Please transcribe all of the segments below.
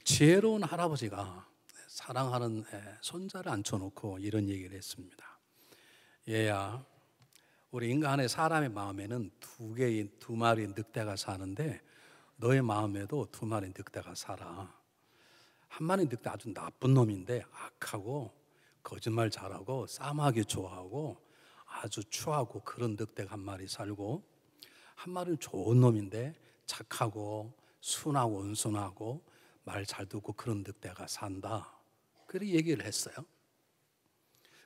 지혜로운 할아버지가 사랑하는 손자를 앉혀놓고 이런 얘기를 했습니다. 얘야, 우리 인간의 사람의 마음에는 두 마리 늑대가 사는데 너의 마음에도 두 마리 늑대가 살아. 한 마리 늑대 아주 나쁜 놈인데 악하고 거짓말 잘하고 싸움하기 좋아하고 아주 추하고 그런 늑대가 한 마리 살고, 한 마리는 좋은 놈인데 착하고 순하고 온순하고 말 잘 듣고 그런 늑대가 산다. 그렇게 얘기를 했어요.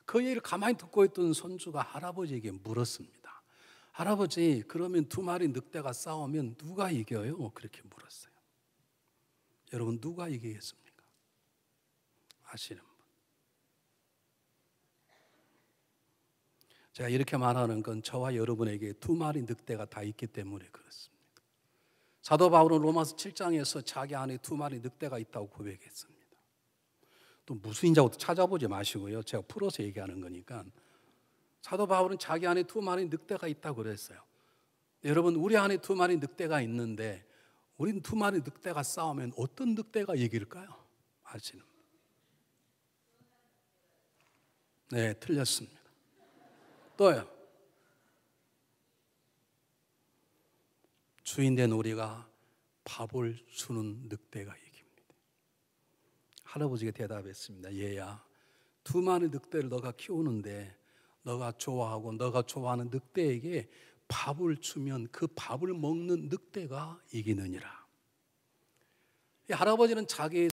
그 얘기를 가만히 듣고 있던 손주가 할아버지에게 물었습니다. 할아버지, 그러면 두 마리 늑대가 싸우면 누가 이겨요? 그렇게 물었어요. 여러분, 누가 이기겠습니까? 아시는 분? 제가 이렇게 말하는 건 저와 여러분에게 두 마리 늑대가 다 있기 때문에 그렇습니다. 사도 바울은 로마서 7장에서 자기 안에 두 마리 늑대가 있다고 고백했습니다. 또 무슨 인자고 찾아보지 마시고요. 제가 풀어서 얘기하는 거니까. 사도 바울은 자기 안에 두 마리 늑대가 있다고 그랬어요. 여러분, 우리 안에 두 마리 늑대가 있는데 우린 두 마리 늑대가 싸우면 어떤 늑대가 이길까요? 아시는 분? 네, 틀렸습니다. 또요. 주인된 우리가 밥을 주는 늑대가 이깁니다. 할아버지가 대답했습니다. 얘야, 두 마리 늑대를 너가 키우는데 너가 좋아하고 너가 좋아하는 늑대에게 밥을 주면 그 밥을 먹는 늑대가 이기느니라. 이 할아버지는 자기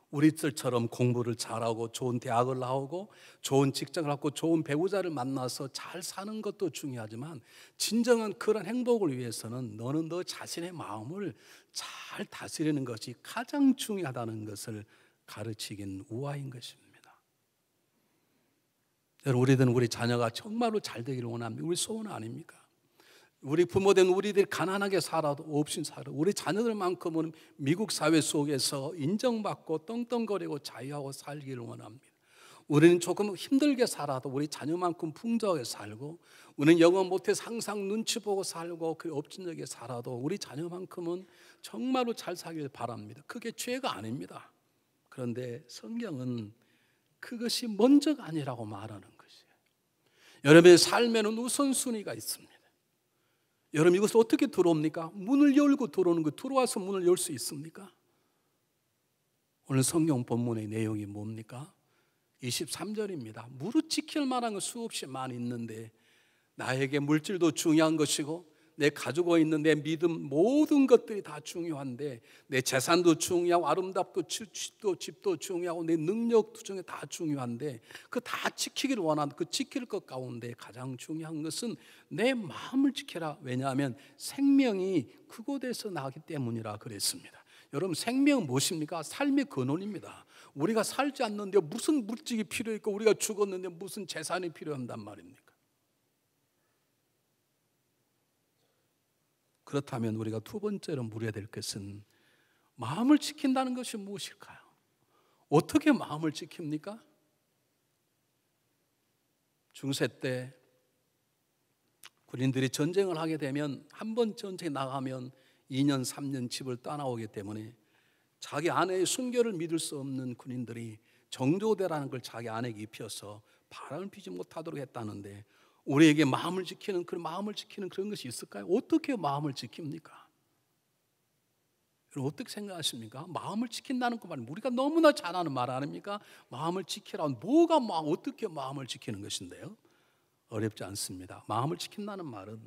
우리들처럼 공부를 잘하고 좋은 대학을 나오고 좋은 직장을 갖고 좋은 배우자를 만나서 잘 사는 것도 중요하지만 진정한 그런 행복을 위해서는 너는 너 자신의 마음을 잘 다스리는 것이 가장 중요하다는 것을 가르치긴 우아인 것입니다. 여러분, 우리들은 우리 자녀가 정말로 잘 되기를 원합니다. 우리 소원 아닙니까? 우리 부모된 우리들이 가난하게 살아도 없이 살아. 우리 자녀들만큼은 미국 사회 속에서 인정받고 떵떵거리고 자유하고 살기를 원합니다. 우리는 조금 힘들게 살아도 우리 자녀만큼 풍족하게 살고, 우리는 영어 못해서 항상 눈치 보고 살고 그 업진하게 살아도 우리 자녀만큼은 정말로 잘 살길 바랍니다. 그게 죄가 아닙니다. 그런데 성경은 그것이 먼저가 아니라고 말하는 것이에요. 여러분의 삶에는 우선순위가 있습니다. 여러분, 이것을 어떻게 들어옵니까? 문을 열고 들어오는 거. 들어와서 문을 열 수 있습니까? 오늘 성경 본문의 내용이 뭡니까? 23절입니다. 무릇 지킬 만한 건 수없이 많이 있는데 나에게 물질도 중요한 것이고 내 가지고 있는 내 믿음 모든 것들이 다 중요한데 내 재산도 중요하고 아름답고 집도 중요하고 내 능력 중에 다 중요한데 그 다 지키기를 원하는 그 지킬 것 가운데 가장 중요한 것은 내 마음을 지켜라. 왜냐하면 생명이 그곳에서 나기 때문이라 그랬습니다. 여러분, 생명은 무엇입니까? 삶의 근원입니다. 우리가 살지 않는데 무슨 물질이 필요했고 우리가 죽었는데 무슨 재산이 필요한단 말입니까? 그렇다면 우리가 두 번째로 물어야 될 것은 마음을 지킨다는 것이 무엇일까요? 어떻게 마음을 지킵니까? 중세 때 군인들이 전쟁을 하게 되면 한 번 전쟁에 나가면 2년 3년 집을 떠나오기 때문에 자기 아내의 순결을 믿을 수 없는 군인들이 정조대라는 걸 자기 아내에게 입혀서 바람을 피지 못하도록 했다는데 우리에게 마음을 지키는 그런 것이 있을까요? 어떻게 마음을 지킵니까? 여러분, 어떻게 생각하십니까? 마음을 지킨다는 것 말입니다. 우리가 너무나 잘 아는 말 아닙니까? 마음을 지키라. 어떻게 마음을 지키는 것인데요? 어렵지 않습니다. 마음을 지킨다는 말은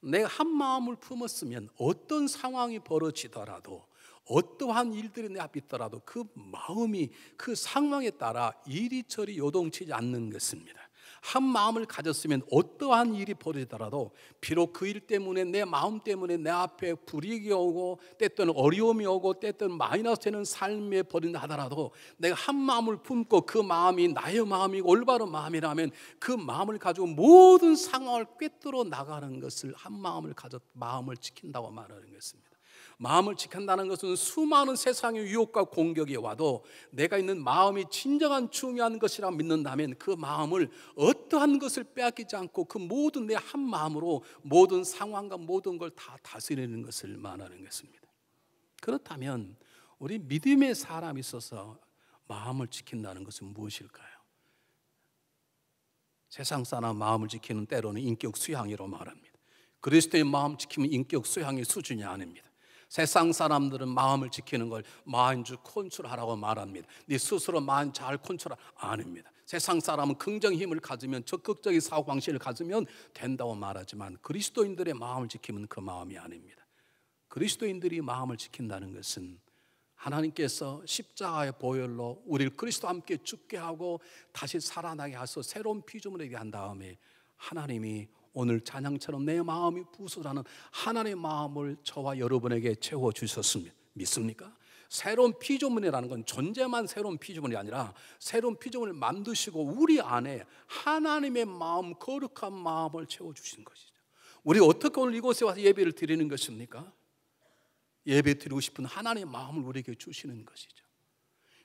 내가 한 마음을 품었으면 어떤 상황이 벌어지더라도 어떠한 일들이 내 앞에 있더라도 그 마음이 그 상황에 따라 이리저리 요동치지 않는 것입니다. 한 마음을 가졌으면 어떠한 일이 벌어지더라도 비록 그 일 때문에 내 마음 때문에 내 앞에 불이익이 오고 때때는 어려움이 오고 때때는 마이너스 되는 삶에 벌어진다 하더라도 내가 한 마음을 품고 그 마음이 나의 마음이고 올바른 마음이라면 그 마음을 가지고 모든 상황을 꿰뚫어 나가는 것을 한 마음을 마음을 지킨다고 말하는 것입니다. 마음을 지킨다는 것은 수많은 세상의 유혹과 공격이 와도 내가 있는 마음이 진정한 중요한 것이라 믿는다면 그 마음을 어떠한 것을 빼앗기지 않고 그 모든 내 한 마음으로 모든 상황과 모든 걸 다 다스리는 것을 말하는 것입니다. 그렇다면 우리 믿음의 사람이 있어서 마음을 지킨다는 것은 무엇일까요? 세상 사람 마음을 지키는 때로는 인격 수양이라고 말합니다. 그리스도의 마음 지키면 인격 수양의 수준이 아닙니다. 세상 사람들은 마음을 지키는 걸 마인드 컨트롤하라고 말합니다. 네 스스로 마음 잘 컨트롤 아닙니다. 세상 사람은 긍정 힘을 가지면 적극적인 사고방식을 가지면 된다고 말하지만 그리스도인들의 마음을 지키면 그 마음이 아닙니다. 그리스도인들이 마음을 지킨다는 것은 하나님께서 십자가의 보혈로 우리를 그리스도와 함께 죽게 하고 다시 살아나게 하셔서 새로운 피조물이 되게 한 다음에 하나님이 오늘 찬양처럼 내 마음이 부수라는 하나님의 마음을 저와 여러분에게 채워주셨습니다. 믿습니까? 새로운 피조물이라는 건 존재만 새로운 피조물이 아니라 새로운 피조물을 만드시고 우리 안에 하나님의 마음, 거룩한 마음을 채워주신 것이죠. 우리 어떻게 오늘 이곳에 와서 예배를 드리는 것입니까? 예배 드리고 싶은 하나님의 마음을 우리에게 주시는 것이죠.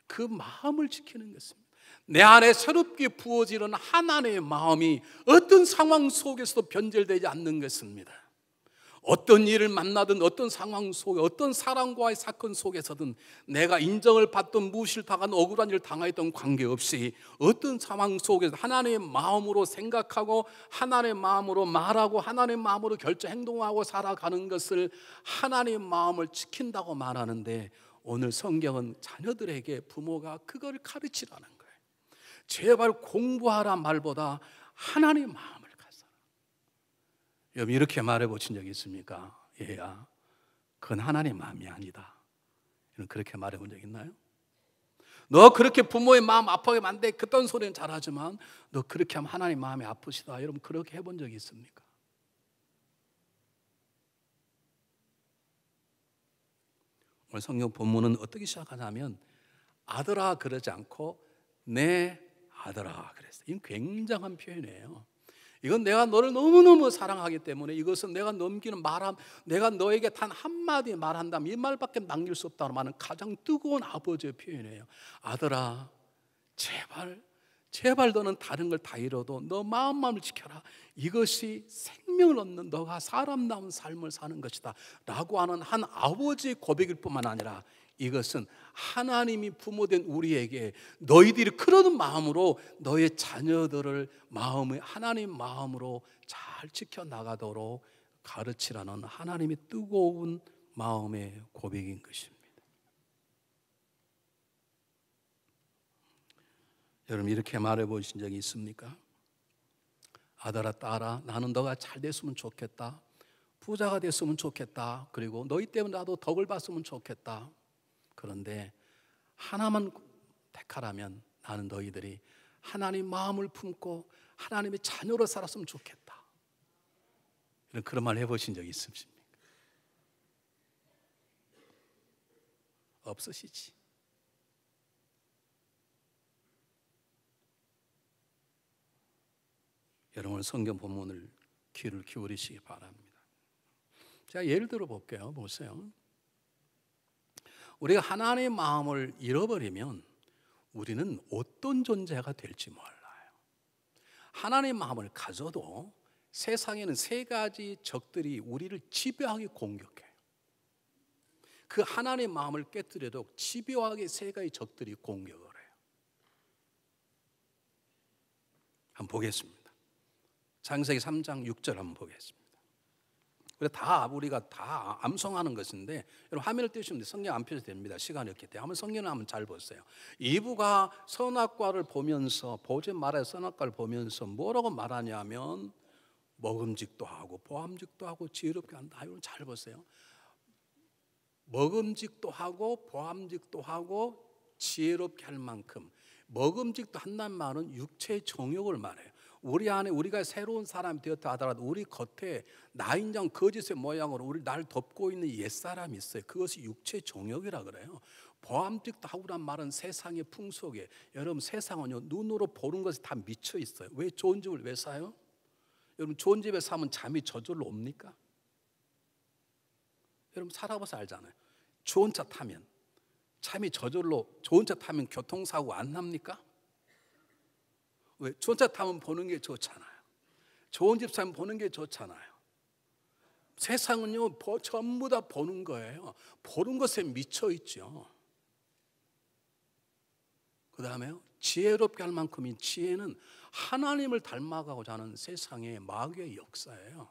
그 마음을 지키는 것입니다. 내 안에 새롭게 부어지는 하나님의 마음이 어떤 상황 속에서도 변절되지 않는 것입니다. 어떤 일을 만나든 어떤 상황 속에 어떤 사람과의 사건 속에서든 내가 인정을 받든 무시를 당한 억울한 일을 당하였던 관계없이 어떤 상황 속에서 하나님의 마음으로 생각하고 하나님의 마음으로 말하고 하나님의 마음으로 결정 행동하고 살아가는 것을 하나님의 마음을 지킨다고 말하는데 오늘 성경은 자녀들에게 부모가 그걸 가르치라는 거예요. 제발 공부하라 말보다 하나님의 마음을 가져라. 여러분 이렇게 말해보신 적이 있습니까? 얘야, 그건 하나님의 마음이 아니다. 그렇게 말해본 적 있나요? 너 그렇게 부모의 마음 아파하게 만데 그딴 소리는 잘하지만 너 그렇게 하면 하나님 마음이 아프시다. 여러분 그렇게 해본 적이 있습니까? 오늘 성경 본문은 어떻게 시작하냐면 아들아 그러지 않고 내 아들아 그랬어요. 이건 굉장한 표현이에요. 이건 내가 너를 너무너무 사랑하기 때문에 이것은 내가 넘기는 말함, 내가 너에게 단 한마디 말한다면 이 말밖에 남길 수 없다는 말은 가장 뜨거운 아버지의 표현이에요. 아들아 제발 너는 다른 걸 다 잃어도 너 마음만을 지켜라. 이것이 생명을 얻는 너가 사람다운 삶을 사는 것이다 라고 하는 한 아버지의 고백일 뿐만 아니라 이것은 하나님이 부모된 우리에게 너희들이 그러는 마음으로 너의 자녀들을 마음의 하나님 마음으로 잘 지켜나가도록 가르치라는 하나님의 뜨거운 마음의 고백인 것입니다. 여러분 이렇게 말해보신 적이 있습니까? 아들아 딸아 나는 너가 잘 됐으면 좋겠다. 부자가 됐으면 좋겠다. 그리고 너희 때문에 나도 덕을 봤으면 좋겠다. 그런데 하나만 택하라면 나는 너희들이 하나님 마음을 품고 하나님의 자녀로 살았으면 좋겠다. 이런 그런 말 해보신 적이 있으십니까? 없으시지. 여러분 성경 본문을 귀를 기울이시기 바랍니다. 제가 예를 들어 볼게요. 보세요. 우리가 하나님의 마음을 잃어버리면 우리는 어떤 존재가 될지 몰라요. 하나님의 마음을 가져도 세상에는 세 가지 적들이 우리를 집요하게 공격해요. 그 하나님의 마음을 깨뜨려도 집요하게 세 가지 적들이 공격을 해요. 한번 보겠습니다. 창세기 3장 6절 한번 보겠습니다. 우리가 다 암송하는 것인데 여러분 화면을 띄우시면 성경 안 펴도 됩니다. 시간이 없기 때문에 한번 성경을 한번 잘 보세요. 이브가 선악과를 보면서 보지 말아야 선악과를 보면서 뭐라고 말하냐면 먹음직도 하고 보암직도 하고 지혜롭게 한다. 여러분 잘 보세요. 먹음직도 하고 보암직도 하고 지혜롭게 할 만큼 먹음직도 한다는 말은 육체의 정욕을 말해요. 우리 안에 우리가 새로운 사람이 되었다 하더라도 우리 겉에 나인장 거짓의 모양으로 우리 날 덮고 있는 옛사람이 있어요. 그것이 육체의 정욕이라 그래요. 보암직도 하고란 말은 세상의 풍속에 여러분 세상은요 눈으로 보는 것이 다 미쳐 있어요. 왜 좋은 집을 왜 사요? 여러분 좋은 집에 사면 잠이 저절로 옵니까? 여러분 살아봐서 알잖아요. 좋은 차 타면 잠이 저절로 좋은 차 타면 교통사고 안 납니까? 왜? 좋은 차 타면 보는 게 좋잖아요. 좋은 집 사면 보는 게 좋잖아요. 세상은요 전부 다 보는 거예요. 보는 것에 미쳐 있죠. 그 다음에요, 지혜롭게 할 만큼인 지혜는 하나님을 닮아가고자 하는 세상의 마귀의 역사예요.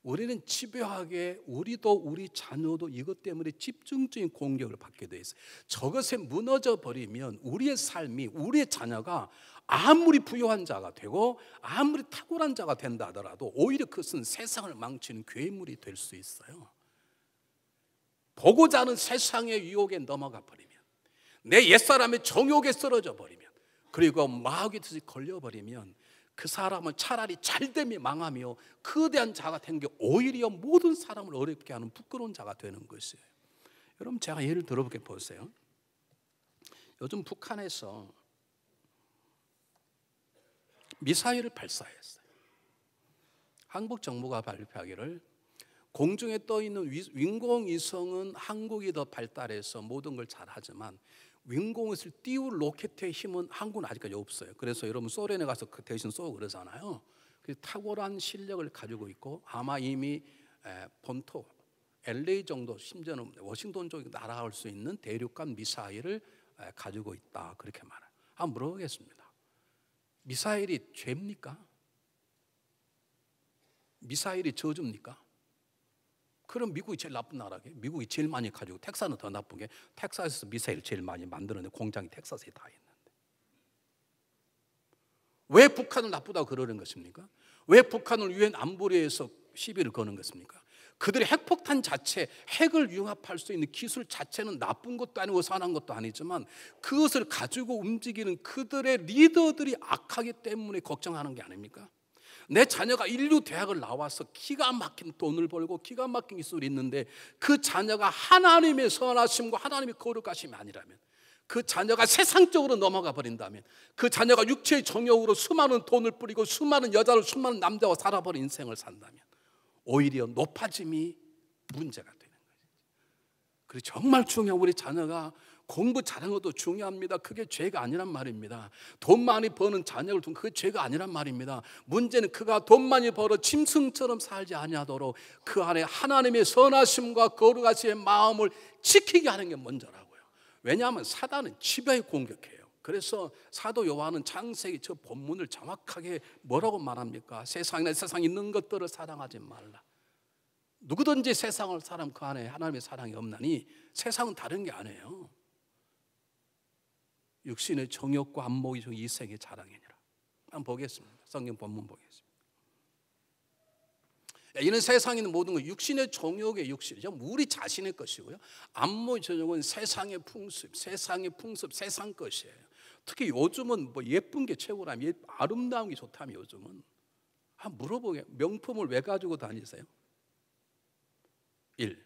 우리는 집요하게 우리도 우리 자녀도 이것 때문에 집중적인 공격을 받게 돼 있어요. 저것에 무너져 버리면 우리의 삶이, 우리의 자녀가 아무리 부유한 자가 되고 아무리 탁월한 자가 된다 하더라도 오히려 그것은 세상을 망치는 괴물이 될 수 있어요. 보고자 하는 세상의 유혹에 넘어가 버리면, 내 옛사람의 정욕에 쓰러져 버리면, 그리고 마귀의 뜻에 걸려버리면 그 사람은 차라리 잘됨이 망하며 거대한 자가 되는 게 오히려 모든 사람을 어렵게 하는 부끄러운 자가 되는 것이에요. 여러분, 제가 예를 들어볼게 보세요. 요즘 북한에서 미사일을 발사했어요. 한국 정부가 발표하기를 공중에 떠 있는 인공위성은 한국이 더 발달해서 모든 걸 잘하지만 인공위성을 띄울 로켓의 힘은 한국은 아직까지 없어요. 그래서 여러분 소련에 가서 그 대신 쏘고 그러잖아요. 그래서 탁월한 실력을 가지고 있고 아마 이미 본토 LA 정도, 심지어는 워싱턴 쪽에 날아갈 수 있는 대륙간 미사일을 가지고 있다, 그렇게 말해요. 한번 물어보겠습니다. 미사일이 죄입니까? 미사일이 저주입니까? 그럼 미국이 제일 나쁜 나라게, 미국이 제일 많이 가지고, 텍사스는 더 나쁜 게 텍사스에서 미사일 제일 많이 만드는 공장이 텍사스에 다 있는데 왜 북한을 나쁘다고 그러는 것입니까? 왜 북한을 유엔 안보리에서 시비를 거는 것입니까? 그들의 핵폭탄 자체, 핵을 융합할 수 있는 기술 자체는 나쁜 것도 아니고 선한 것도 아니지만 그것을 가지고 움직이는 그들의 리더들이 악하기 때문에 걱정하는 게 아닙니까? 내 자녀가 인류 대학을 나와서 기가 막힌 돈을 벌고 기가 막힌 기술이 있는데 그 자녀가 하나님의 선하심과 하나님의 거룩하심이 아니라면, 그 자녀가 세상적으로 넘어가 버린다면, 그 자녀가 육체의 정욕으로 수많은 돈을 뿌리고 수많은 여자를, 수많은 남자와 살아버린 인생을 산다면 오히려 높아짐이 문제가 되는 거죠. 그리고 정말 중요한, 우리 자녀가 공부 잘하는 것도 중요합니다. 그게 죄가 아니란 말입니다. 돈 많이 버는 자녀를 두면 그게 죄가 아니란 말입니다. 문제는 그가 돈 많이 벌어 짐승처럼 살지 아니하도록 그 안에 하나님의 선하심과 거룩하심의 마음을 지키게 하는 게 먼저라고요. 왜냐하면 사단은 집요하게 공격해요. 그래서 사도 요한은 창세기 저 본문을 정확하게 뭐라고 말합니까? 세상에 있는 것들을 사랑하지 말라. 누구든지 세상을 사람 그 안에 하나님의 사랑이 없나니, 세상은 다른 게 아니에요. 육신의 정욕과 안목이 이생의 자랑이니라. 한번 보겠습니다. 성경 본문 보겠습니다. 이는 세상에 있는 모든 것, 육신의 정욕의 육신이죠. 우리 자신의 것이고요. 안목의 정욕은 세상의 풍습, 세상 것이에요. 특히 요즘은 뭐 예쁜 게 최고라면, 아름다운 게 좋다면 요즘은 한번 물어보게, 명품을 왜 가지고 다니세요? 1.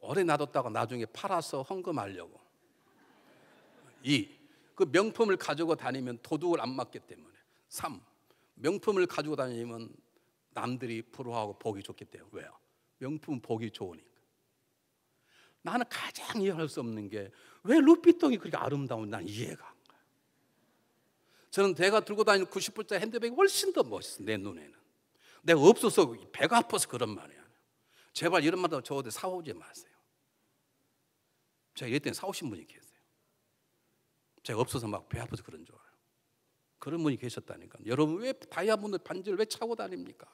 오래 놔뒀다가 나중에 팔아서 헌금하려고. 2. 그 명품을 가지고 다니면 도둑을 안 맞기 때문에. 3. 명품을 가지고 다니면 남들이 부러워하고 보기 좋기 때문에. 왜요? 명품은 보기 좋으니까. 나는 가장 이해할 수 없는 게 왜 루피통이 그렇게 아름다운, 난 이해가 안 가요. 저는 내가 들고 다니는 90불짜리 핸드백이 훨씬 더 멋있어, 내 눈에는. 내가 없어서 배가 아파서 그런 말이야. 제발 이런 말도 저한테 사오지 마세요. 제가 이랬더니 사오신 분이 계세요. 제가 없어서 막 배 아파서 그런 줄 알아요. 그런 분이 계셨다니까. 여러분, 왜 다이아몬드 반지를 왜 차고 다닙니까?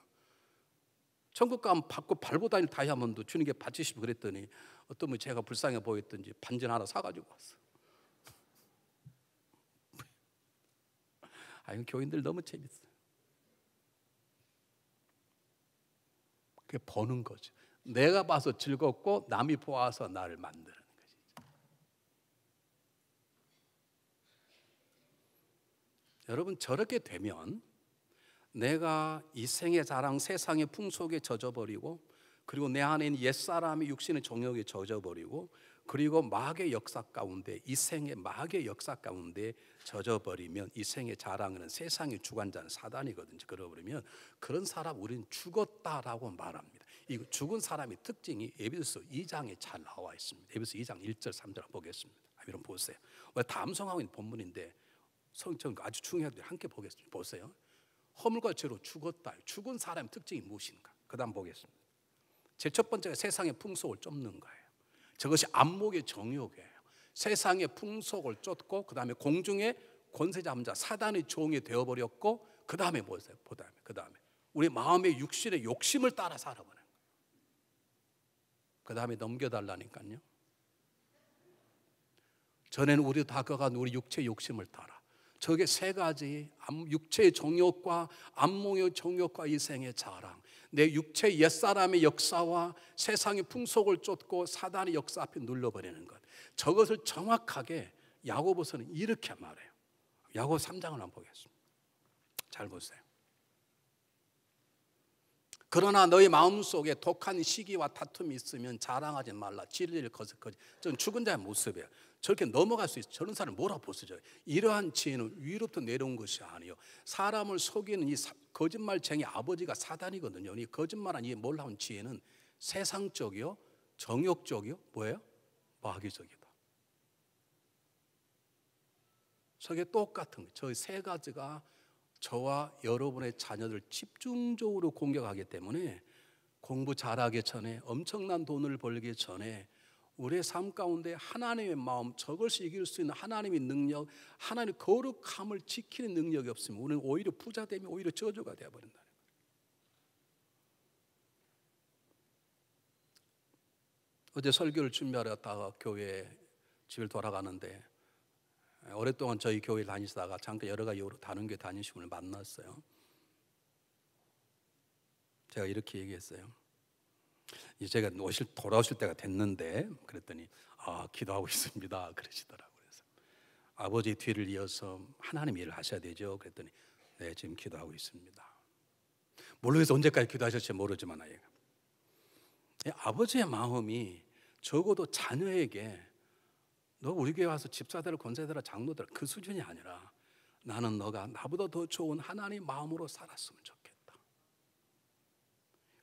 천국 가면 받고 밟고 다닐 다이아몬드 주님께 바치시고 그랬더니 어떤 분이 제가 불쌍해 보였던지 반지 하나 사가지고 왔어. 아, 교인들 너무 재밌어요. 그게 버는 거죠. 내가 봐서 즐겁고 남이 보아서 나를 만드는 것이죠. 여러분, 저렇게 되면 내가 이 생의 자랑, 세상의 풍속에 젖어버리고, 그리고 내 안에 있는 옛사람이 육신의 정욕에 젖어버리고, 그리고 마귀의 역사 가운데, 이 생의 마귀의 역사 가운데 젖어버리면, 이 생의 자랑은 세상의 주관자는 사단이거든요. 그러버리면 그런 사람 우리는 죽었다라고 말합니다. 이 죽은 사람의 특징이 에베소서 2장에 잘 나와 있습니다. 에베소서 2장 1절 3절 보겠습니다. 여러분 보세요. 다 암송하고 있는 본문인데 성경 아주 중요한데 함께 보겠습니다. 보세요. 허물과 죄로 죽었다. 죽은 사람의 특징이 무엇인가? 그 다음 보겠습니다. 제 첫 번째가 세상의 풍속을 쫓는 거예요. 저것이 안목의 정욕이에요. 세상의 풍속을 쫓고 그 다음에 공중의 권세 잡은 자 사단의 종이 되어버렸고 그 다음에 뭐였어요? 그 다음에 우리 마음의 육신의 욕심을 따라 살아버려요. 그 다음에 넘겨달라니까요. 전에는 우리 다가간 우리 육체의 욕심을 따라. 저게 세 가지, 육체의 정욕과 안목의 정욕과 이생의 자랑, 내 육체의 옛사람의 역사와 세상의 풍속을 쫓고 사단의 역사 앞에 눌러버리는 것. 저것을 정확하게 야고보서는 이렇게 말해요. 야고보 3장을 한번 보겠습니다. 잘 보세요. 그러나 너희 마음속에 독한 시기와 다툼이 있으면 자랑하지 말라. 진리를 거스거지. 저는 죽은 자의 모습이에요. 저렇게 넘어갈 수 있어요. 저런 사람을 뭐라 보시죠? 이러한 지혜는 위로부터 내려온 것이 아니요, 사람을 속이는 이 거짓말쟁이 아버지가 사단이거든요. 이 거짓말한 이 몰라온 지혜는 세상적이요, 정욕적이요, 뭐예요? 마귀적이다. 저게 똑같은 거예요. 저 세 가지가 저와 여러분의 자녀들 집중적으로 공격하기 때문에 공부 잘하기 전에, 엄청난 돈을 벌기 전에 우리의 삶 가운데 하나님의 마음, 저것을 이길 수 있는 하나님의 능력, 하나님의 거룩함을 지키는 능력이 없으면 우리는 오히려 부자되면 오히려 저주가 되어버린다는 거예요. 어제 설교를 준비하러 갔다가 교회에 집을 돌아가는데 오랫동안 저희 교회 다니시다가 잠깐 여러 가지 이유로 다른 교회 다니시는 분을 만났어요. 제가 이렇게 얘기했어요. 이제 제가 돌아오실 때가 됐는데, 그랬더니 기도하고 있습니다 그러시더라고요. 그래서 아버지 뒤를 이어서 하나님 일을 하셔야 되죠. 그랬더니 네, 지금 기도하고 있습니다. 모르겠어 언제까지 기도하실지 모르지만 아버지의 마음이 적어도 자녀에게 너 우리 교회 와서 집사들, 권사들, 장로들 그 수준이 아니라 나는 너가 나보다 더 좋은 하나님 마음으로 살았으면 좋겠다.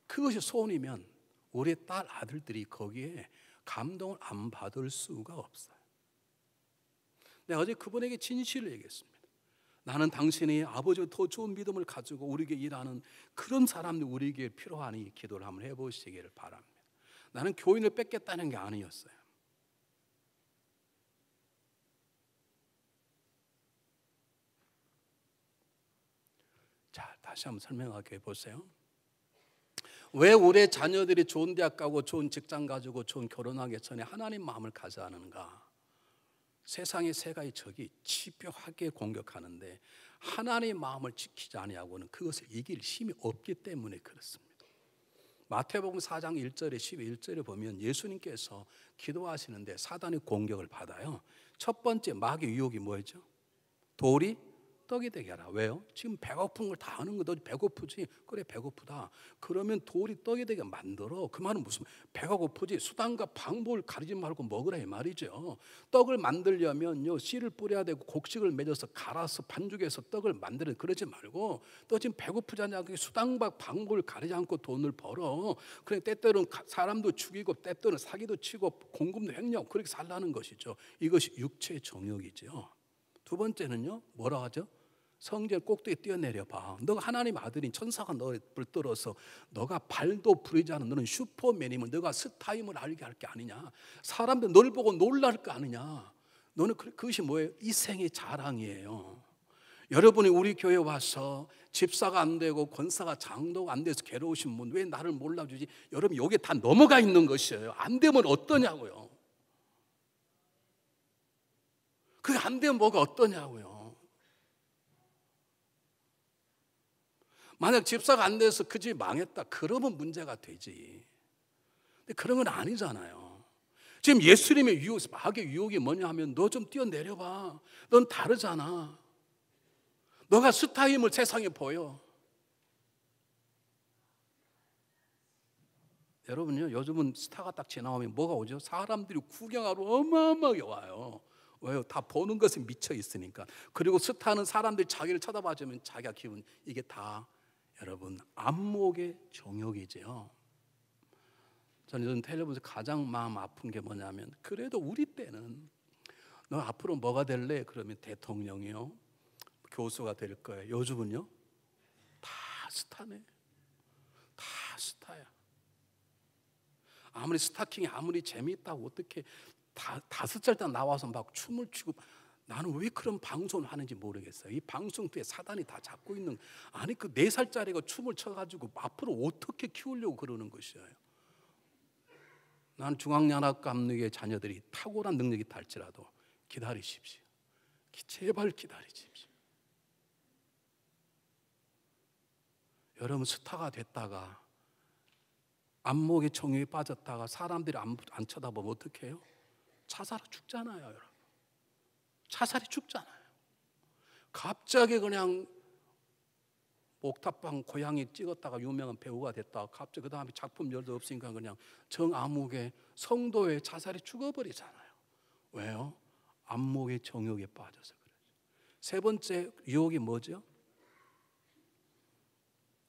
그것이 소원이면 우리 딸 아들들이 거기에 감동을 안 받을 수가 없어요. 내가 어제 그분에게 진실을 얘기했습니다. 나는 당신이 아버지와 더 좋은 믿음을 가지고 우리에게 일하는 그런 사람들 우리에게 필요하니 기도를 한번 해보시기를 바랍니다. 나는 교인을 뺏겠다는 게 아니었어요. 자, 다시 한번 설명하게 해보세요. 왜 우리의 자녀들이 좋은 대학 가고 좋은 직장 가지고 좋은 결혼하기 전에 하나님 마음을 가져야 하는가? 세상의 세 가지 적이 집요하게 공격하는데 하나님의 마음을 지키지 아니하고는 그것을 이길 힘이 없기 때문에 그렇습니다. 마태복음 4장 1절에 11절에 보면 예수님께서 기도하시는데 사단의 공격을 받아요. 첫 번째 마귀의 유혹이 뭐였죠? 돌이 떡이 되게 하라. 왜요? 지금 배고픈 걸 다 아는 거. 너 배고프지? 그래 배고프다. 그러면 돌이 떡이 되게 만들어. 그 말은 무슨 배가 고프지? 수단과 방법을 가리지 말고 먹으라 이 말이죠. 떡을 만들려면요 씨를 뿌려야 되고 곡식을 맺어서 갈아서 반죽해서 떡을 만드는 그러지 말고 너 지금 배고프잖아. 수단과 방법을 가리지 않고 돈을 벌어. 그래 때때로는 사람도 죽이고 때때로는 사기도 치고 공금도 횡령 그렇게 살라는 것이죠. 이것이 육체의 정욕이죠. 두 번째는요 뭐라 하죠? 성전 꼭대기에 뛰어내려 봐. 너가 하나님 아들인 천사가 너를 불들어서 너가 발도 부리지 않은 너는 슈퍼맨이면 너가 스타임을 알게 할 게 아니냐. 사람들 널 보고 놀랄 거 아니냐. 너는 그것이 뭐예요? 이생의 자랑이에요. 여러분이 우리 교회 와서 집사가 안 되고 권사가 장로가 안 돼서 괴로우신 분 왜 나를 몰라주지? 여러분 여기에 다 넘어가 있는 것이에요. 안 되면 어떠냐고요. 그게 안 되면 뭐가 어떠냐고요. 만약 집사가 안 돼서 그 집이 망했다 그러면 문제가 되지. 근데 그런 건 아니잖아요. 지금 예수님의 유혹, 마귀의 유혹이 뭐냐 하면 너 좀 뛰어내려봐. 넌 다르잖아. 너가 스타임을 세상에 보여. 여러분요 요즘은 스타가 딱 지나오면 뭐가 오죠? 사람들이 구경하러 어마어마하게 와요. 왜요? 다 보는 것에 미쳐 있으니까. 그리고 스타는 사람들이 자기를 쳐다봐주면 자기가 기분 이게 다 여러분 안목의 정욕이죠. 저는 요즘 텔레비전에서 가장 마음 아픈 게 뭐냐면 그래도 우리 때는 너 앞으로 뭐가 될래? 그러면 대통령이요 교수가 될 거예요. 요즘은요 다 스타네. 다 스타야. 아무리 스타킹이 아무리 재미있다고 어떻게 다섯 살 때 나와서 막 춤을 추고, 나는 왜 그런 방송을 하는지 모르겠어요. 이 방송 뒤에 사단이 다 잡고 있는, 아니 그 4살짜리가 춤을 춰가지고 앞으로 어떻게 키우려고 그러는 것이에요. 나는 중앙연합감리교의 자녀들이 탁월한 능력이 있할지라도 기다리십시오. 제발 기다리십시오. 여러분 스타가 됐다가 안목의 정욕에 빠졌다가 사람들이 안 쳐다보면 어떻게 해요? 자살로 죽잖아요. 여러분 자살이 죽잖아요. 갑자기 그냥 옥탑방 고양이 찍었다가 유명한 배우가 됐다가 갑자기 그 다음에 작품 열도 없으니까 그냥 정암흑의 성도의 자살이 죽어버리잖아요. 왜요? 안목의 정욕에 빠져서 그래요. 세 번째 유혹이 뭐죠?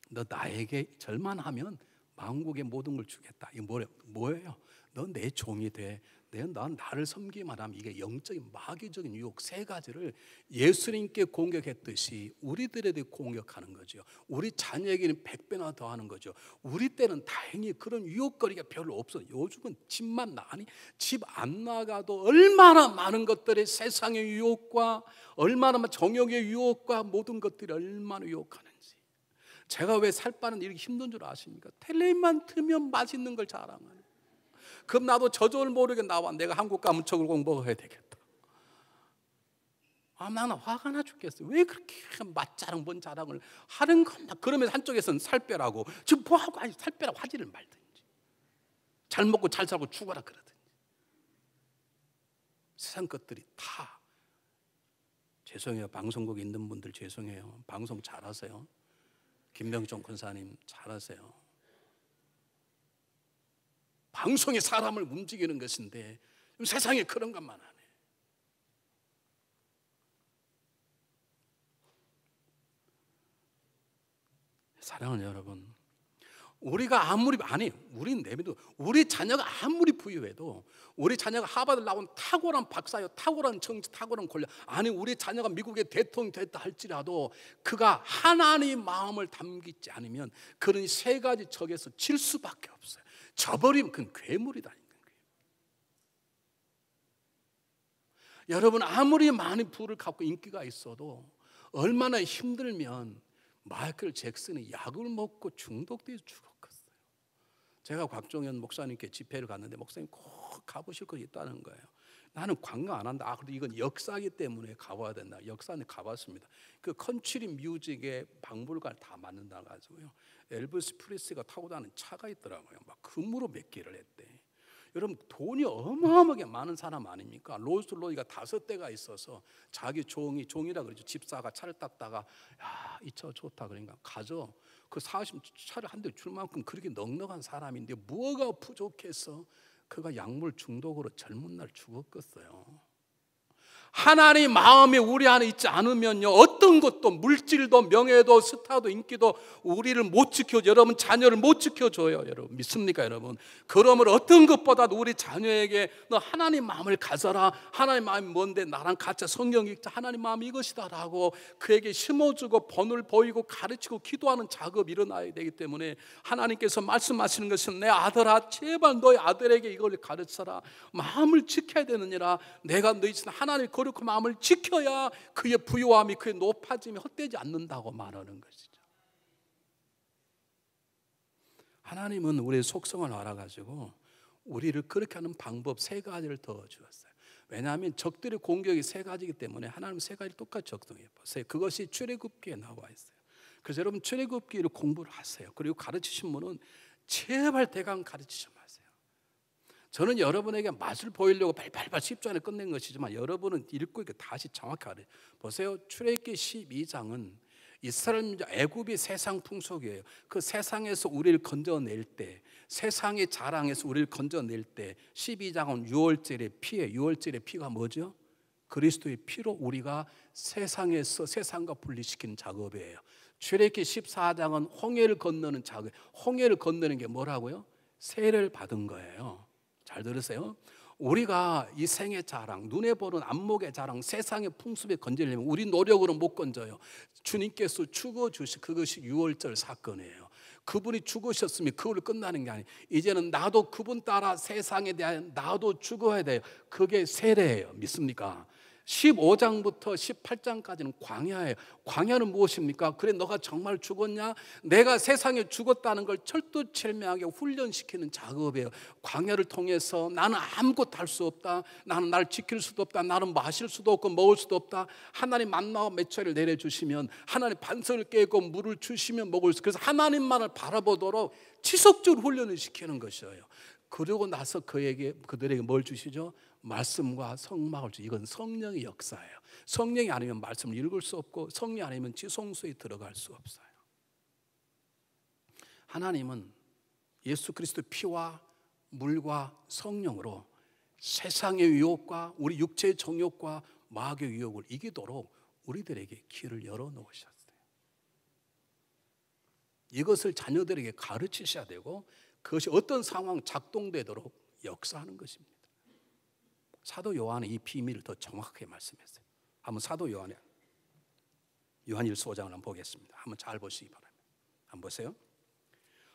너 나에게 절만하면 만국의 모든 걸 주겠다. 이게 뭐예요? 너 내 종이 돼. 넌 나를 섬기기만 하면, 이게 영적인 마귀적인 유혹 세 가지를 예수님께 공격했듯이 우리들에게 공격하는 거죠. 우리 자녀에게는 100배나 더 하는 거죠. 우리 때는 다행히 그런 유혹거리가 별로 없어요. 요즘은 집만 나니 집 안 나가도 얼마나 많은 것들이 세상의 유혹과 얼마나 정욕의 유혹과 모든 것들이 얼마나 유혹하는지. 제가 왜 살 빠는 이렇게 힘든 줄 아십니까? 텔레비만 틀면 맛있는 걸 자랑하는. 그럼 나도 저절 모르게 나와. 내가 한국 가면 저걸 공부해야 되겠다. 나는 화가 나 죽겠어요. 왜 그렇게 맛자랑 뭔 자랑을 하는 건가? 그러면 한쪽에서는 살 빼라고, 지금 뭐하고 살 빼라고 하지를 말든지, 잘 먹고 잘 살고 죽어라 그러든지. 세상 것들이 다, 죄송해요. 방송국에 있는 분들 죄송해요. 방송 잘하세요. 김병종 권사님 잘하세요. 방송이 사람을 움직이는 것인데 세상에 그런 것만 하네. 사랑하는 여러분, 우리가 아무리 우리는 내비도 우리 자녀가 아무리 부유해도, 우리 자녀가 하버드 나온 탁월한 박사요, 탁월한 정치, 탁월한 권력, 우리 자녀가 미국의 대통령이 됐다 할지라도 그가 하나님 마음을 담기지 않으면 그런 세 가지 적에서 질 수밖에 없어요. 져버리면 그건 괴물이다니까. 여러분 아무리 많은 부를 갖고 인기가 있어도 얼마나 힘들면 마이클 잭슨이 약을 먹고 중독돼서 죽었겠어요. 제가 곽종현 목사님께 집회를 갔는데 목사님 꼭 가보실 거 있다는 거예요. 나는 관광 안 한다. 그래도 이건 역사이기 때문에 가봐야 된다. 역사는 가봤습니다. 그 컨트리 뮤직의 박물관을 다 만든다 가지고요. 엘비스 프리스가 타고 다니는 차가 있더라고요. 막 금으로 몇 개를 했대. 여러분 돈이 어마어마하게 많은 사람 아닙니까? 롤스로이가 5대가 있어서 자기 종이라 그러죠. 집사가 차를 땄다가 야, 이 차 좋다 그러니까 가져. 그 40차를 한 대 줄 만큼 그렇게 넉넉한 사람인데 뭐가 부족해서 그가 약물 중독으로 젊은 날 죽었겠어요. 하나님 마음이 우리 안에 있지 않으면요, 어떤 것도, 물질도 명예도 스타도 인기도 우리를 못 지켜줘. 여러분 자녀를 못 지켜줘요. 여러분 믿습니까? 여러분 그러므로 어떤 것보다도 우리 자녀에게 너 하나님 마음을 가져라. 하나님 마음이 뭔데? 나랑 같이 성경 읽자. 하나님 마음이 이것이다 라고 그에게 심어주고 본을 보이고 가르치고 기도하는 작업이 일어나야 되기 때문에 하나님께서 말씀하시는 것은 내 아들아 제발 너희 아들에게 이걸 가르쳐라. 마음을 지켜야 되느니라. 내가 너희 하나님 그 마음을 지켜야 그의 부유함이, 그의 높아짐이 헛되지 않는다고 말하는 것이죠. 하나님은 우리의 속성을 알아가지고 우리를 그렇게 하는 방법 3가지를 더 주었어요. 왜냐하면 적들의 공격이 3가지이기 때문에 하나님은 3가지를 똑같이 적용해 보세요. 그것이 출애굽기에 나와 있어요. 그래서 여러분 출애굽기를 공부를 하세요. 그리고 가르치신 분은 제발 대강 가르치지 마세요. 저는 여러분에게 맛을 보이려고 발발발 10조 안에 끝낸 것이지만 여러분은 읽고 다시 정확히 알아요. 보세요. 출애굽기 12장은 이스라엘 애굽이 세상 풍속이에요. 그 세상에서 우리를 건져낼 때, 세상의 자랑에서 우리를 건져낼 때 12장은 유월절의 피예요. 유월절의 피가 뭐죠? 그리스도의 피로 우리가 세상에서 세상과 분리시키는 작업이에요. 출애굽기 14장은 홍해를 건너는 작업. 홍해를 건너는 게 뭐라고요? 세례를 받은 거예요. 잘 들으세요. 우리가 이 생의 자랑, 눈에 보는 안목의 자랑, 세상의 풍습에 건지려면 우리 노력으로 못 건져요. 주님께서 죽어주신 그것이 유월절 사건이에요. 그분이 죽으셨으면 그걸로 끝나는 게 아니에요. 이제는 나도 그분 따라 세상에 대한 나도 죽어야 돼요. 그게 세례예요. 믿습니까? 15장부터 18장까지는 광야예요. 광야는 무엇입니까? 그래 너가 정말 죽었냐? 내가 세상에 죽었다는 걸 철두철미하게 훈련시키는 작업이에요. 광야를 통해서 나는 아무것도 할 수 없다. 나는 날 지킬 수도 없다. 나는 마실 수도 없고 먹을 수도 없다. 하나님 만나와 메추리를 내려주시면, 하나님 반석을 깨고 물을 주시면 먹을 수, 그래서 하나님만을 바라보도록 지속적으로 훈련을 시키는 것이에요. 그러고 나서 그들에게 뭘 주시죠? 말씀과 성막을 주시죠. 이건 성령의 역사예요. 성령이 아니면 말씀을 읽을 수 없고, 성령이 아니면 지성소에 들어갈 수 없어요. 하나님은 예수 그리스도 피와 물과 성령으로 세상의 유혹과 우리 육체의 정욕과 마귀의 유혹을 이기도록 우리들에게 길을 열어놓으셨어요. 이것을 자녀들에게 가르치셔야 되고, 그것이 어떤 상황 작동되도록 역사하는 것입니다. 사도 요한은 이 비밀을 더 정확하게 말씀했어요. 한번 사도 요한의 요한일서 5장을 한번 보겠습니다. 한번 잘 보시기 바랍니다. 한번 보세요.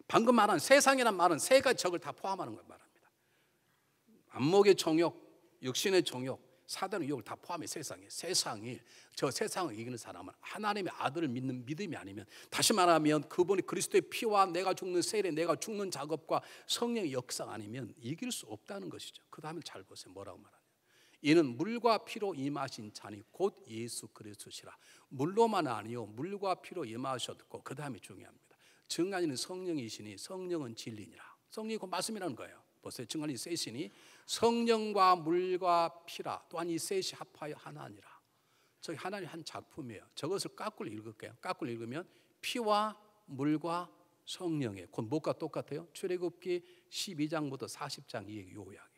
방금 말한 세상이란 말은 세 가지 적을 다 포함하는 걸 말합니다. 안목의 정욕, 육신의 정욕, 사단의 유혹을 다 포함해. 세상이 저 세상을 이기는 사람은 하나님의 아들을 믿는 믿음이 아니면, 다시 말하면 그분이 그리스도의 피와 내가 죽는 세례, 내가 죽는 작업과 성령의 역사가 아니면 이길 수 없다는 것이죠. 그 다음에 잘 보세요. 뭐라고 말하냐? 이는 물과 피로 임하신 자니 곧 예수 그리스도시라. 물로만 아니요 물과 피로 임하셨고, 그 다음에 중요합니다. 증언이는 성령이시니 성령은 진리니라. 성령이 그 말씀이라는 거예요. 보세요. 증언이 셋이니 성령과 물과 피라. 또한 이 셋이 합하여 하나니라. 저기 하나님 한 작품이에요. 저것을 까꾸로 읽을게요. 까꾸로 읽으면 피와 물과 성령의, 곧 뭐가 똑같아요? 출애굽기 12장부터 40장 이 얘기 요약이에요.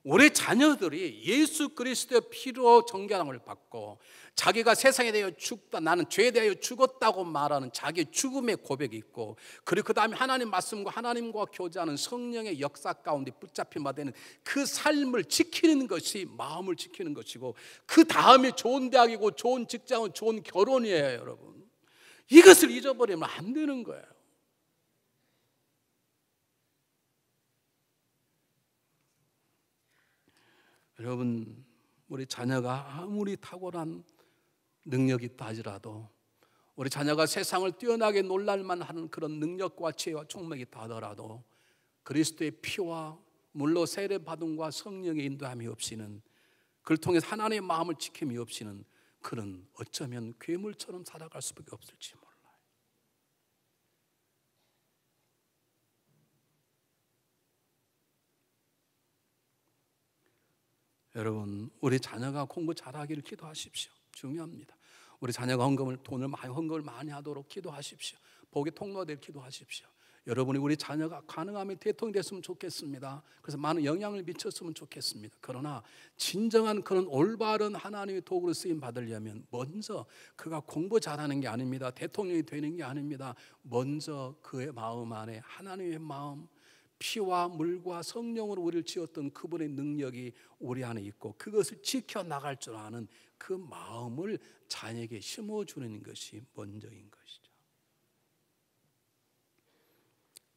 우리 자녀들이 예수 그리스도의 피로 정결함을 받고 자기가 세상에 대하여 죽다, 나는 죄에 대하여 죽었다고 말하는 자기의 죽음의 고백이 있고, 그리고 그 다음에 하나님 말씀과 하나님과 교제하는 성령의 역사 가운데 붙잡힌 바 되는 그 삶을 지키는 것이 마음을 지키는 것이고, 그 다음에 좋은 대학이고 좋은 직장은 좋은 결혼이에요. 여러분, 이것을 잊어버리면 안 되는 거예요. 여러분, 우리 자녀가 아무리 탁월한 능력이 있다 하더라도, 우리 자녀가 세상을 뛰어나게 놀랄만 하는 그런 능력과 지혜와 총명이 있다 하더라도, 그리스도의 피와 물로 세례받음과 성령의 인도함이 없이는, 그를 통해서 하나님의 마음을 지킴이 없이는 그는 어쩌면 괴물처럼 살아갈 수밖에 없을지 몰라요. 여러분, 우리 자녀가 공부 잘하기를 기도하십시오. 중요합니다. 우리 자녀가 돈을 많이 하도록 기도하십시오. 복의 통로가 될 기도하십시오. 여러분이 우리 자녀가 가능하면 대통령이 됐으면 좋겠습니다. 그래서 많은 영향을 미쳤으면 좋겠습니다. 그러나 진정한 그런 올바른 하나님의 도구로 쓰임 받으려면 먼저 그가 공부 잘하는 게 아닙니다. 대통령이 되는 게 아닙니다. 먼저 그의 마음 안에 하나님의 마음, 피와 물과 성령으로 우리를 지었던 그분의 능력이 우리 안에 있고, 그것을 지켜나갈 줄 아는 그 마음을 자녀에게 심어주는 것이 먼저인 것이죠.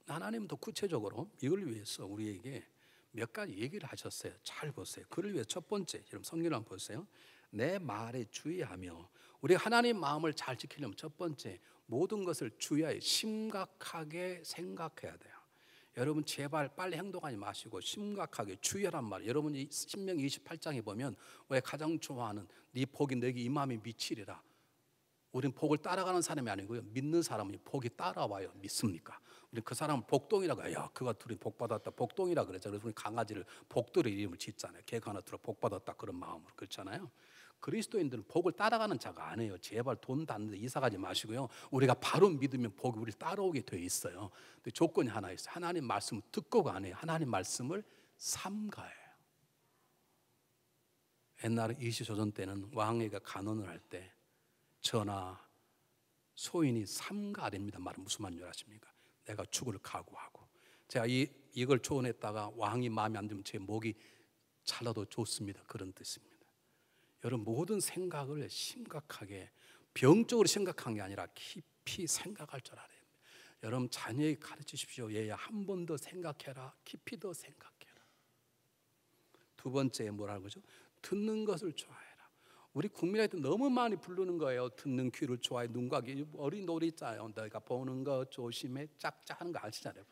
하나님도 구체적으로 이걸 위해서 우리에게 몇 가지 얘기를 하셨어요. 잘 보세요. 그를 위해 첫 번째, 여러분 성경을 한번 보세요. 내 말에 주의하며, 우리가 하나님 마음을 잘 지키려면 첫 번째, 모든 것을 주의하여 심각하게 생각해야 돼요. 여러분 제발 빨리 행동하지 마시고 심각하게 주의하란 말이에요. 여러분이 신명기 28장에 보면 왜 가장 좋아하는 네 복이 너에게 임함이 미치리라. 우리는 복을 따라가는 사람이 아니고요, 믿는 사람이 복이 따라와요. 믿습니까? 우리 그 사람을 복동이라고 해요. 야, 그가 둘이 복받았다, 복동이라 그러죠. 그래서 우리 강아지를 복돌이 이름을 짓잖아요. 개가 하나 들어 복받았다 그런 마음으로. 그렇잖아요. 그리스도인들은 복을 따라가는 자가 아니에요. 제발 돈 닿는데 이사 가지 마시고요, 우리가 바로 믿으면 복이 우리를 따라오게 돼 있어요. 근데 조건이 하나 있어요. 하나님 말씀을 듣고가 아니에요. 하나님 말씀을 삼가해요. 옛날에 이시조선 때는 왕에게 간언을 할 때 전하 소인이 삼가됩니다. 말은 무슨 말인지 아십니까? 내가 죽을 각오하고, 제가 이걸 조언했다가 왕이 마음에 안 들면 제 목이 잘라도 좋습니다. 그런 뜻입니다. 여러분 모든 생각을 심각하게 병적으로 생각한 게 아니라 깊이 생각할 줄 알아요. 여러분 자녀에게 가르치십시오. 얘야 한 번 더 생각해라. 깊이 더 생각해라. 두 번째 뭐라는 거죠? 듣는 것을 좋아해라. 우리 국민한테 너무 많이 부르는 거예요. 듣는 귀를 좋아해. 눈과 귀. 어린 노래 있잖아요. 너희가 보는 거 조심해. 짝짝 하는 거 아시잖아요.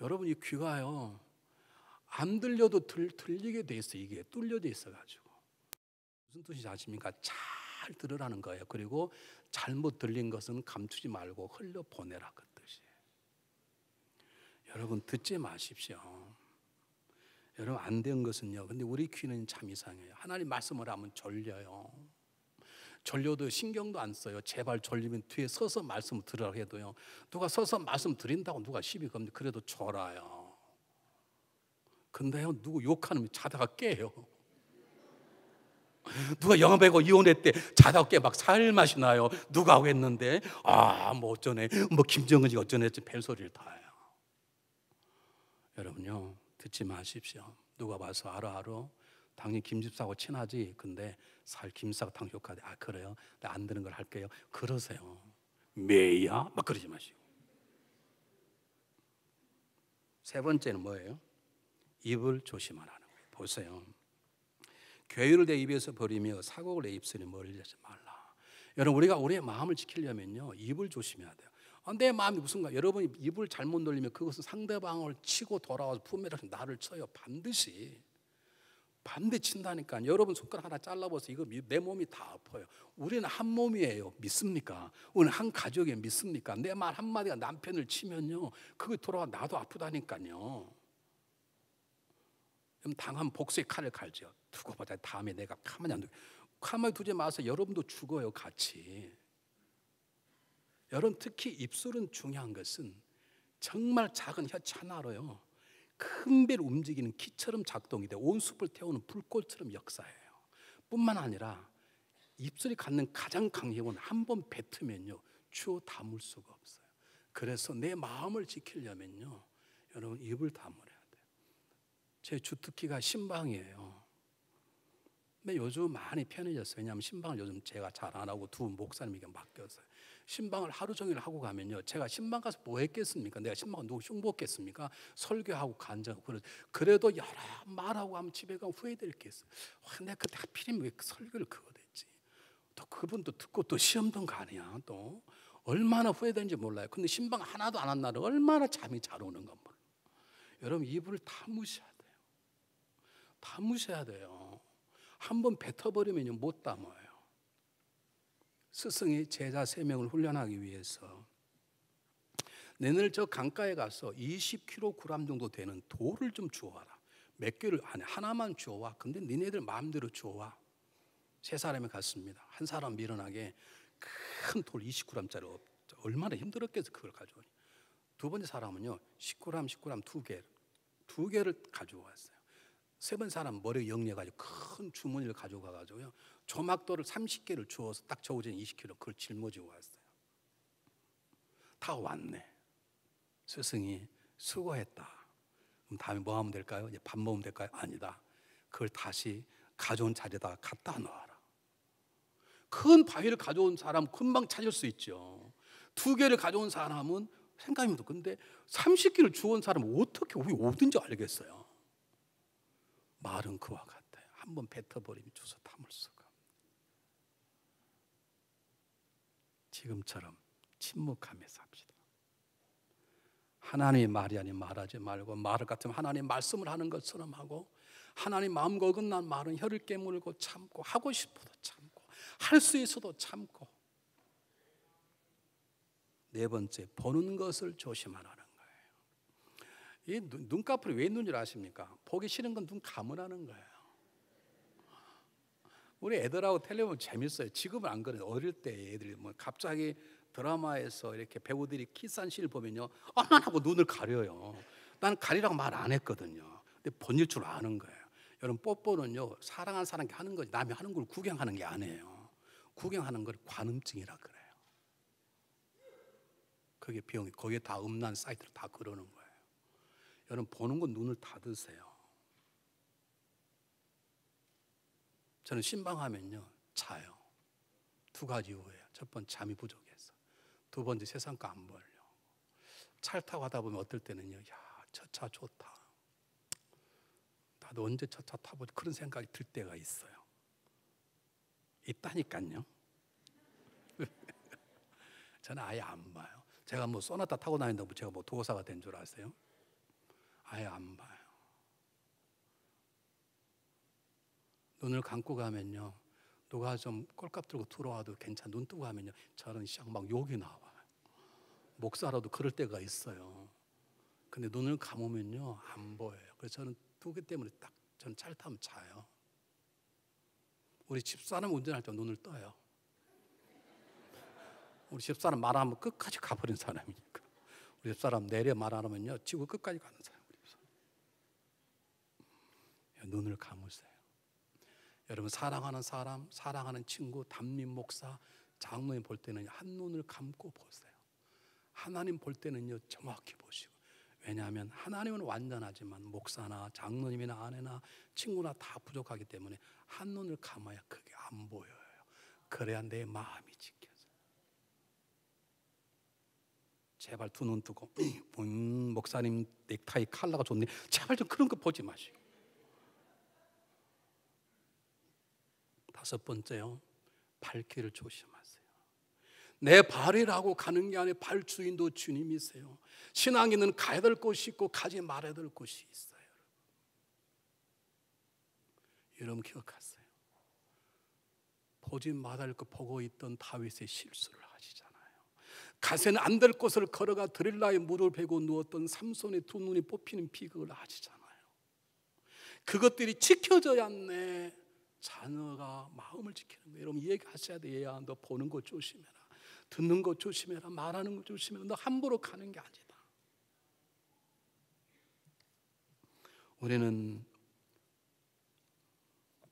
여러분 이 귀가요 안 들려도 들리게 돼 있어요. 이게 뚫려져 있어가지고. 무슨 뜻인지 아십니까? 잘 들으라는 거예요. 그리고 잘못 들린 것은 감추지 말고 흘려보내라 그 뜻이에요. 여러분 듣지 마십시오. 여러분 안 된 것은요. 근데 우리 귀는 참 이상해요. 하나님 말씀을 하면 졸려요. 졸려도 신경도 안 써요. 제발 졸리면 뒤에 서서 말씀 들으라고 해도요. 누가 서서 말씀 드린다고 누가 시비 겁니다. 그래도 졸아요. 근데요 누구 욕하면 자다가 깨요. 누가 영화 보고 이혼했대 자다가 깨 막 살 맛이 나요. 누가 하고 했는데 뭐 어쩌네 뭐 김정은이 어쩌네 벨소리를 다 해요. 여러분요 듣지 마십시오. 누가 봐서 알아 당연히 김집사하고 친하지. 근데 살 김사가 당신 욕하대. 그래요? 나 안 되는 걸 할게요. 그러세요. 매야? 막 그러지 마시고. 세 번째는 뭐예요? 입을 조심하라는 거예요. 보세요. 괴유를 내 입에서 버리며 사곡을 내 입술에 멀리하지 말라. 여러분 우리가 우리의 마음을 지키려면요 입을 조심해야 돼요. 내 마음이 무슨가? 여러분이 입을 잘못 놀리면 그것은 상대방을 치고 돌아와서 품에다 나를 쳐요. 반드시 친다니까. 여러분 손가락 하나 잘라보세요. 이거 내 몸이 다 아파요. 우리는 한 몸이에요. 믿습니까? 우리는 한 가족이에요. 믿습니까? 내 말 한마디가 남편을 치면요 그거 돌아와 나도 아프다니까요. 그럼 당한 복수의 칼을 갈죠. 두고 보자. 다음에 내가 가만히 안 두고. 가만히 두지 마세요. 여러분도 죽어요 같이. 여러분 특히 입술은 중요한 것은 정말 작은 혀치 하나로요 큰 배를 움직이는 키처럼 작동이 돼 온 숲을 태우는 불꽃처럼 역사해요. 뿐만 아니라 입술이 갖는 가장 강력은 한 번 뱉으면요 주워 담을 수가 없어요. 그래서 내 마음을 지키려면요 여러분 입을 다물어야 돼요. 제 주특기가 신방이에요. 근데 요즘 많이 편해졌어요. 왜냐하면 신방을 요즘 제가 잘 안 하고 두 목사님에게 맡겼어요. 신방을 하루 종일 하고 가면요 제가 신방 가서 뭐 했겠습니까? 내가 신방 누구 흉보겠습니까? 설교하고 간증하고. 그래도 여러 말하고 하면 집에 가면 후회될 게 있어요. 내가 그때 하필이면 왜 설교를 그거 됐지. 또 그분도 듣고 또 시험도 가냐. 또 얼마나 후회되는지 몰라요. 근데 신방 하나도 안 한 날은 얼마나 잠이 잘 오는 건 몰라요. 여러분 입을 다무셔야 돼요. 다무셔야 돼요. 한번 뱉어버리면 못 담아요. 스승이 제자 3명을 훈련하기 위해서 너희들 저 강가에 가서 20kg 정도 되는 돌을 좀 주워와라. 몇 개를 안에 하나만 주워와. 근데 니네들 마음대로 주워와. 3사람이 갔습니다. 한 사람 미련하게 큰 돌 20g짜리 얼마나 힘들었겠어 그걸 가져오니. 두 번째 사람은요 10g 2개를 가지고 왔어요. 세 번째 사람 머리 영리해가지고 큰 주머니를 가져가가지고요 조막돌을 30개를 주워서 딱 저우전 20kg 그걸 짊어지고 왔어요. 다 왔네. 스승이 수고했다. 그럼 다음에 뭐 하면 될까요? 이제 밥 먹으면 될까요? 아니다. 그걸 다시 가져온 자리에다가 갖다 놓아라. 큰 바위를 가져온 사람 금방 찾을 수 있죠. 2개를 가져온 사람은 생각입니다. 근데 30개를 주워온 사람은 어떻게 어딘지 알겠어요. 말은 그와 같아요. 한번 뱉어버리면 주워 담을 수가 없어요. 지금처럼 침묵하면서 합시다. 하나님의 말이 아닌 말하지 말고 말을 같으면 하나님의 말씀을 하는 것처럼 하고 하나님 마음과 어긋난 말은 혀를 깨물고 참고 하고 싶어도 참고 할 수 있어도 참고. 네 번째 보는 것을 조심하라는 거예요. 이 눈꺼풀이 왜 있는 줄 아십니까? 보기 싫은 건 눈 감으라는 거예요. 우리 애들하고 텔레비전 재밌어요. 지금은 안 그래요. 어릴 때 애들이 뭐 갑자기 드라마에서 이렇게 배우들이 키스한 씬을 보면요 안 하고 눈을 가려요. 나는 가리라고 말 안 했거든요. 근데 번질 줄 아는 거예요. 여러분 뽀뽀는요 사랑하는 사람이 하는 거지 남이 하는 걸 구경하는 게 아니에요. 구경하는 걸 관음증이라 그래요. 그게 병이 거기에 다 음란 사이트를 다 그러는 거예요. 여러분 보는 건 눈을 닫으세요. 저는 신방하면요 자요. 두 가지 이유예요. 첫 번째, 잠이 부족해서. 두 번째, 세상 거 안 보려고. 차를 타고 가다 보면 어떨 때는요, 야, 저 차 좋다. 나도 언제 저 차 타보지, 그런 생각이 들 때가 있어요. 있다니까요. 저는 아예 안 봐요. 제가 뭐 소나타 타고 다닌다고 제가 뭐 도사가 된 줄 아세요? 아예 안 봐요. 눈을 감고 가면요, 누가 좀 꼴값 들고 들어와도 괜찮아. 눈 뜨고 가면요, 저는 시작 막 욕이 나와요. 목사라도 그럴 때가 있어요. 근데 눈을 감으면요, 안 보여요. 그래서 저는 두 개 때문에 딱 저는 차를 타면 자요. 우리 집사람 운전할 때 눈을 떠요. 우리 집사람 말하면 끝까지 가버린 사람이니까. 우리 집사람 내려 말 안 하면요, 지구 끝까지 가는 사람. 눈을 감으세요. 여러분, 사랑하는 사람, 사랑하는 친구, 담임 목사, 장로님 볼 때는 한 눈을 감고 보세요. 하나님 볼 때는요, 정확히 보시고. 왜냐하면 하나님은 완전하지만 목사나 장로님이나 아내나 친구나 다 부족하기 때문에 한 눈을 감아야 그게 안 보여요. 그래야 내 마음이 지켜져요. 제발 두 눈 뜨고 목사님 넥타이 컬러가 좋네, 제발 좀 그런 거 보지 마시고. 다섯 번째요, 발길을 조심하세요. 내 발이라고 가는 게 아니라 발 주인도 주님이세요. 신앙인은 가야 될 곳이 있고 가지 말아야 될 곳이 있어요. 여러분 기억하세요. 보지 말아야 할 거 보고 있던 다윗의 실수를 하시잖아요. 가서는 안 될 곳을 걸어가 드릴라의 물을 베고 누웠던 삼손의 두 눈이 뽑히는 비극을 하시잖아요. 그것들이 지켜져야 내 자녀가 마음을 지키는 거예요. 여러분, 이 얘기 하셔야 돼요. 얘야, 너 보는 거 조심해라, 듣는 거 조심해라, 말하는 거 조심해라. 너 함부로 가는 게 아니다. 우리는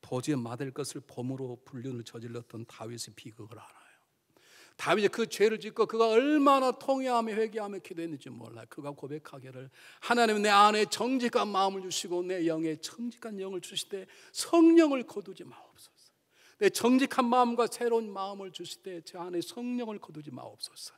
보지 말을 것을 범으로 불륜을 저질렀던 다윗의 비극을 알아요. 다윗이 그 죄를 짓고 그가 얼마나 통회하며 회개하며 기도했는지 몰라요. 그가 고백하기를, 하나님 내 안에 정직한 마음을 주시고 내 영에 정직한 영을 주실 때 성령을 거두지 마옵소서. 내 정직한 마음과 새로운 마음을 주실 때 제 안에 성령을 거두지 마옵소서.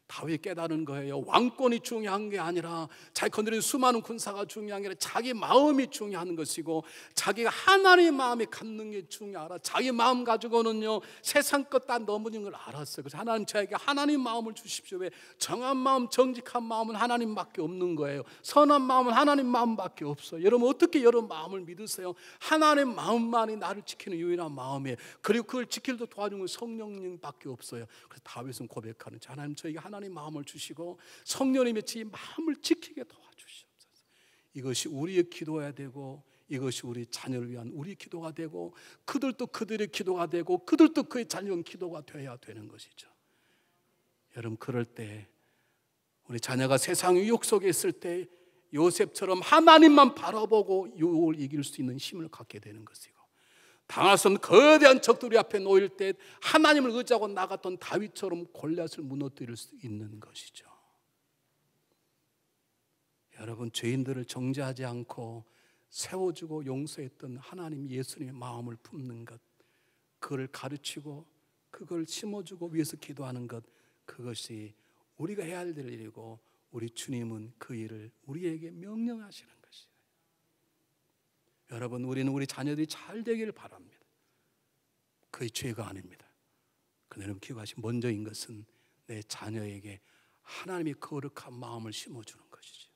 다윗이 깨달은 거예요. 왕권이 중요한 게 아니라, 자기 건드린 수많은 군사가 중요한 게 아니라 자기 마음이 중요한 것이고, 자기가 하나님의 마음이 갖는 게 중요하라. 자기 마음 가지고는요, 세상 것 다 넘어진 걸 알았어요. 그래서 하나님, 저에게 하나님 마음을 주십시오. 왜? 정한 마음, 정직한 마음은 하나님밖에 없는 거예요. 선한 마음은 하나님 마음밖에 없어요. 여러분, 어떻게 여러분 마음을 믿으세요? 하나님 마음만이 나를 지키는 유일한 마음이에요. 그리고 그걸 지킬도 도와주는 성령님밖에 없어요. 그래서 다윗은 고백하는, 하나님 저에게 하나님 마음을 주시고 성령님의 제 마음을 지키게 도와주시옵소서. 이것이 우리의 기도해야 되고, 이것이 우리 자녀를 위한 우리 기도가 되고, 그들도 그들의 기도가 되고, 그들도 그의 자녀의 기도가 되어야 되는 것이죠. 여러분, 그럴 때 우리 자녀가 세상 유혹 속에 있을 때 요셉처럼 하나님만 바라보고 유혹을 이길 수 있는 힘을 갖게 되는 것이고, 당할 수 없는 거대한 적들이 앞에 놓일 때 하나님을 의지하고 나갔던 다윗처럼 골리앗을 무너뜨릴 수 있는 것이죠. 여러분, 죄인들을 정죄하지 않고 세워주고 용서했던 하나님 예수님의 마음을 품는 것, 그걸 가르치고 그걸 심어주고 위해서 기도하는 것, 그것이 우리가 해야 할 일이고, 우리 주님은 그 일을 우리에게 명령하시는 것이에요. 여러분, 우리는 우리 자녀들이 잘 되기를 바랍니다. 그의 죄가 아닙니다. 그런데 여러분 기억하시고, 먼저인 것은 내 자녀에게 하나님의 거룩한 마음을 심어주는 것이죠.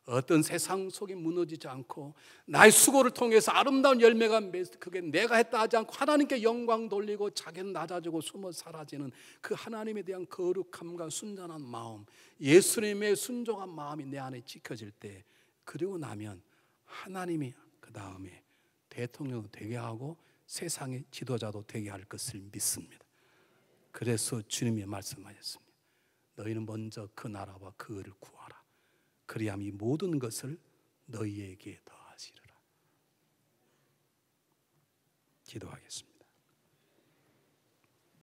어떤 세상 속에 무너지지 않고 나의 수고를 통해서 아름다운 열매가 그게 내가 했다 하지 않고 하나님께 영광 돌리고 자기는 낮아지고 숨어 사라지는 그 하나님에 대한 거룩함과 순전한 마음, 예수님의 순종한 마음이 내 안에 지켜질 때, 그리고 나면 하나님이 그 다음에 대통령도 되게 하고 세상의 지도자도 되게 할 것을 믿습니다. 그래서 주님이 말씀하셨습니다. 너희는 먼저 그 나라와 그 의를 구하라. 그리하면 이 모든 것을 너희에게 더하시리라. 기도하겠습니다.